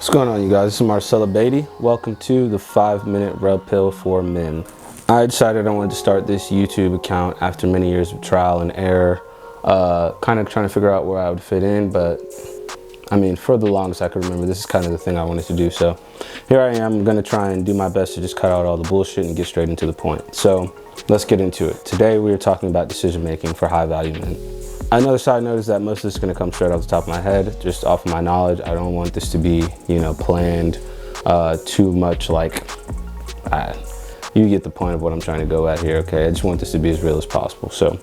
What's going on, you guys? This is Marcelo Beatty. Welcome to the 5-Minute Red Pill for Men. I decided I wanted to start this YouTube account after many years of trial and error, kind of trying to figure out where I would fit in, but I mean, for the longest I could remember, this is kind of the thing I wanted to do. So here I am. I'm going to try and do my best to just cut out all the bullshit and get straight into the point. So let's get into it. Today we are talking about decision making for high value men. Another side note is that most of this is going to come straight off the top of my head, just off of my knowledge. I don't want this to be, planned too much. You get the point of what I'm trying to go at here, okay? I just want this to be as real as possible. So,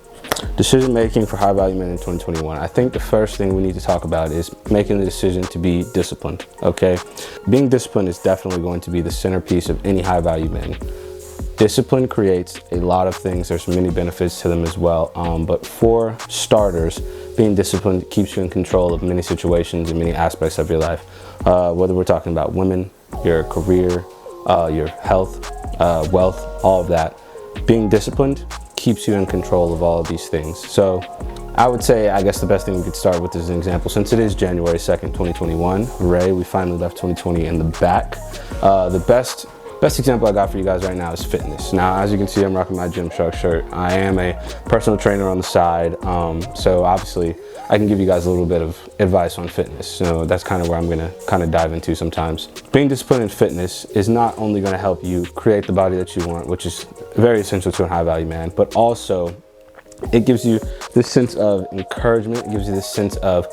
decision making for high value men in 2021. I think the first thing we need to talk about is making the decision to be disciplined, okay? Being disciplined is definitely going to be the centerpiece of any high value man. Discipline creates a lot of things. There's many benefits to them as well. But for starters, being disciplined keeps you in control of many situations and many aspects of your life. Whether we're talking about women, your career, your health, wealth, all of that. Being disciplined keeps you in control of all of these things. So I would say, I guess the best thing we could start with is an example. Since it is January 2nd, 2021, hooray, we finally left 2020 in the back. The best example I got for you guys right now is fitness. Now, as you can see, I'm rocking my Gymshark shirt. I am a personal trainer on the side, so obviously I can give you guys a little bit of advice on fitness. So that's kind of where I'm gonna kind of dive into sometimes. Being disciplined in fitness is not only gonna help you create the body that you want, which is very essential to a high value man, but also it gives you this sense of encouragement. It gives you this sense of,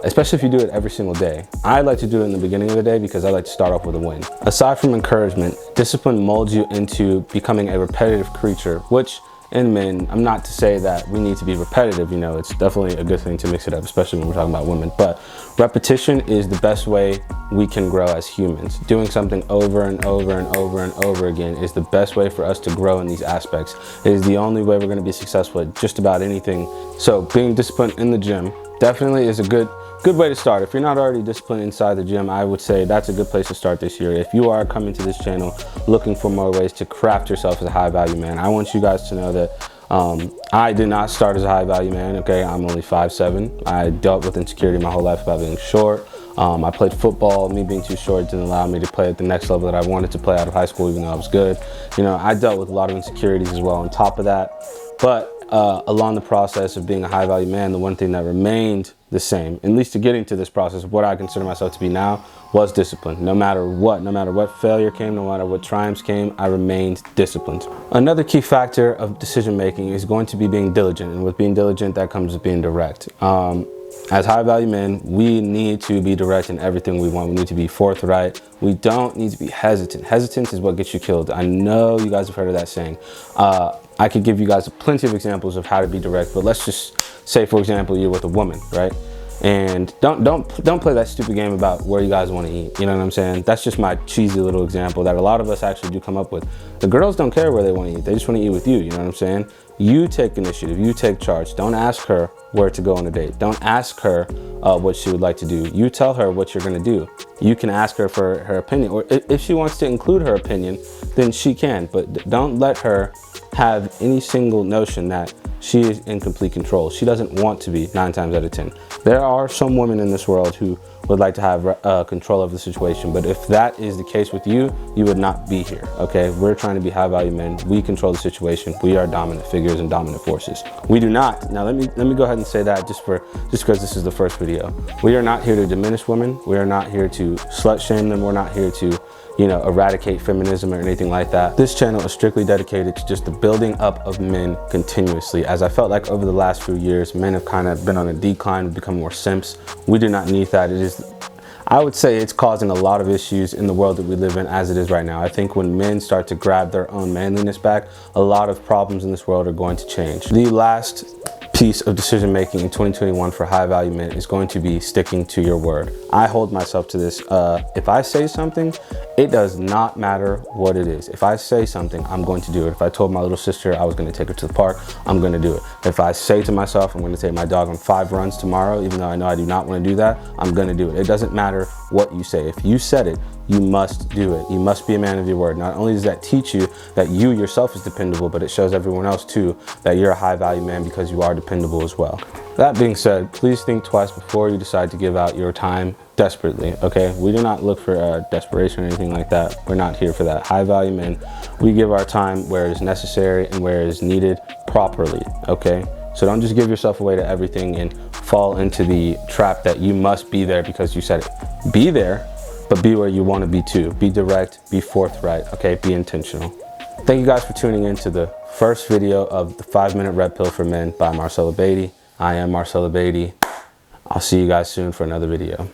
especially if you do it every single day. I like to do it in the beginning of the day because I like to start off with a win. Aside from encouragement, discipline molds you into becoming a repetitive creature, which in men, I'm not to say that we need to be repetitive, it's definitely a good thing to mix it up, especially when we're talking about women, but repetition is the best way we can grow as humans. Doing something over and over and over and over again is the best way for us to grow in these aspects. It is the only way we're going to be successful at just about anything. So being disciplined in the gym definitely is a good way to start. If you're not already disciplined inside the gym, I would say that's a good place to start this year. If you are coming to this channel looking for more ways to craft yourself as a high value man, I want you guys to know that I did not start as a high value man, okay? I'm only 5'7". I dealt with insecurity my whole life about being short. I played football. Me being too short didn't allow me to play at the next level that I wanted to play out of high school, even though I was good. I dealt with a lot of insecurities as well on top of that. But along the process of being a high value man, the one thing that remained the same, at least to getting to this process of what I consider myself to be now, was discipline. No matter what failure came, no matter what triumphs came, I remained disciplined. Another key factor of decision making is going to be being diligent, and with being diligent, that comes with being direct. As high value men, we need to be direct in everything we want. We need to be forthright. We don't need to be hesitant. Hesitance is what gets you killed. I know you guys have heard of that saying. I could give you guys plenty of examples of how to be direct, but let's just say, for example, you're with a woman, right? And don't play that stupid game about where you guys want to eat. You know what I'm saying? That's just my cheesy little example that a lot of us actually do come up with. The girls don't care where they want to eat. They just want to eat with you. You know what I'm saying? You take initiative. You take charge. Don't ask her where to go on a date. Don't ask her what she would like to do. You tell her what you're going to do. You can ask her for her opinion, or if she wants to include her opinion, then she can. But don't let her have any single notion that she is in complete control. She doesn't want to be 9 times out of 10. There are some women in this world who would like to have control of the situation, but if that is the case with you, you would not be here, okay? We're trying to be high value men. We control the situation. We are dominant figures and dominant forces. We do not. Now let me go ahead and say that just because this is the first video. We are not here to diminish women. We are not here to slut shame them. We're not here to eradicate feminism or anything like that. This channel is strictly dedicated to just the building up of men continuously, as I felt like over the last few years, men have kind of been on a decline, become more simps. We do not need that. I would say it's causing a lot of issues in the world that we live in as it is right now. I think when men start to grab their own manliness back, a lot of problems in this world are going to change. The last piece of decision making in 2021 for high value men is going to be sticking to your word. I hold myself to this. If I say something, it does not matter what it is. If I say something, I'm going to do it. If I told my little sister I was going to take her to the park, I'm going to do it. If I say to myself I'm going to take my dog on 5 runs tomorrow, even though I know I do not want to do that, I'm going to do it. It doesn't matter what you say. If you said it, you must do it. You must be a man of your word. Not only does that teach you that you yourself is dependable, but it shows everyone else too that you're a high value man because you are dependable as well. That being said, please think twice before you decide to give out your time desperately, okay? We do not look for desperation or anything like that. We're not here for that. High value men, we give our time where it's necessary and where it is needed properly, okay? So don't just give yourself away to everything and fall into the trap that you must be there because you said it. Be there, but be where you want to be too. Be direct, be forthright, okay? Be intentional. Thank you guys for tuning in to the first video of the 5-Minute Red Pill for Men by Marcelo Beatty. I am Marcelo Beatty. I'll see you guys soon for another video.